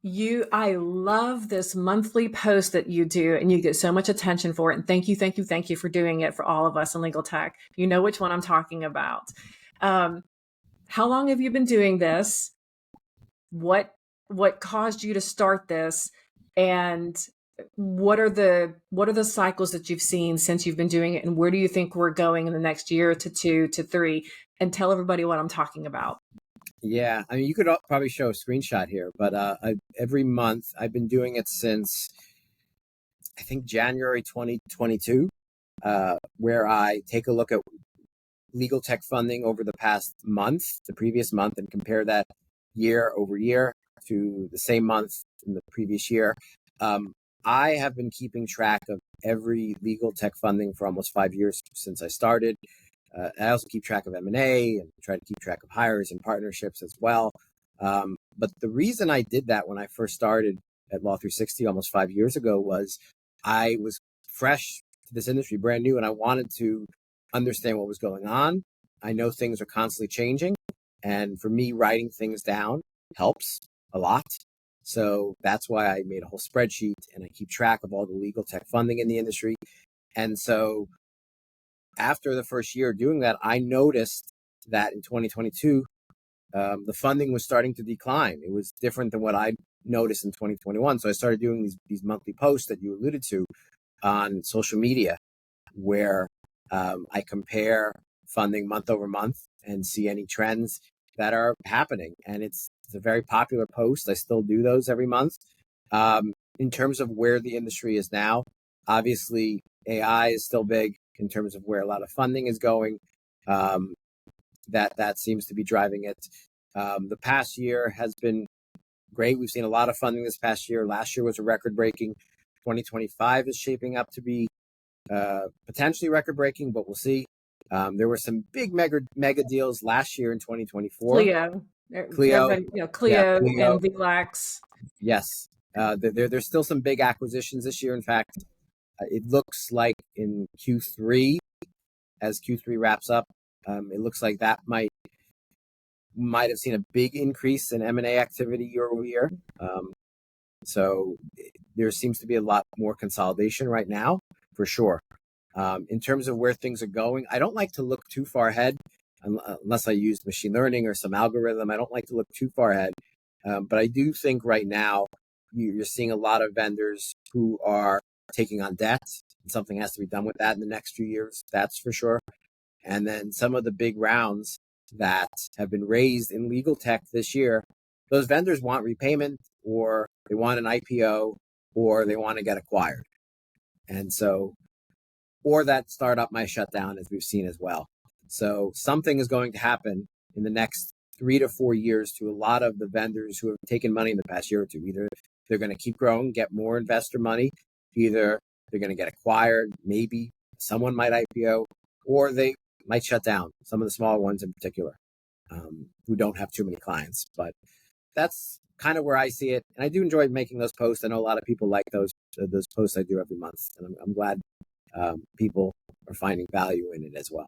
I love this monthly post that you do, and you get so much attention for it. And thank you for doing it for all of us in legal tech. You know which one I'm talking about. Um, how long have you been doing this? What caused you to start this? And what are the cycles that you've seen since you've been doing it? And where do you think we're going in the next year to 2 to 3? And tell everybody what I'm talking about. Yeah, I mean, you could probably show a screenshot here, but every month I've been doing it since I think January 2022, where I take a look at legal tech funding over the past month, the previous month, and compare that year over year to the same month in the previous year. I have been keeping track of every legal tech funding for almost 5 years since I started. I also keep track of M&A and try to keep track of hires and partnerships as well. But the reason I did that when I first started at Law 360 almost 5 years ago was I was fresh to this industry, brand new, and I wanted to understand what was going on. I know things are constantly changing, and for me, writing things down helps a lot. So that's why I made a whole spreadsheet and I keep track of all the legal tech funding in the industry. And so after the first year doing that, I noticed that in 2022, the funding was starting to decline. It was different than what I noticed in 2021. So I started doing these monthly posts that you alluded to on social media, where I compare funding month over month and see any trends that are happening. And it's a very popular post. I still do those every month. In terms of where the industry is now, obviously AI is still big in terms of where a lot of funding is going. That seems to be driving it. The past year has been great. We've seen a lot of funding this past year. Last year was a record-breaking. 2025 is shaping up to be potentially record-breaking, but we'll see. There were some big mega deals last year in 2024. Clio. Clio, Everybody, yeah, Clio Clio. and VLAX. Yes. There's still some big acquisitions this year. In fact, it looks like in Q3, as Q3 wraps up, it looks like that might have seen a big increase in M&A activity year over year. So there seems to be a lot more consolidation right now, for sure. In terms of where things are going, I don't like to look too far ahead unless I use machine learning or some algorithm. I don't like to look too far ahead. But I do think right now you're seeing a lot of vendors who are taking on debt. And something has to be done with that in the next few years, that's for sure. And then some of the big rounds that have been raised in legal tech this year, those vendors want repayment, or they want an IPO, or they want to get acquired. And so, or that startup might shut down, as we've seen as well. So something is going to happen in the next 3 to 4 years to a lot of the vendors who have taken money in the past year or two. Either they're going to keep growing, get more investor money, either they're going to get acquired, maybe someone might IPO, or they might shut down, some of the smaller ones in particular, who don't have too many clients. But that's kind of where I see it. And I do enjoy making those posts. I know a lot of people like those posts I do every month. And I'm glad people are finding value in it as well.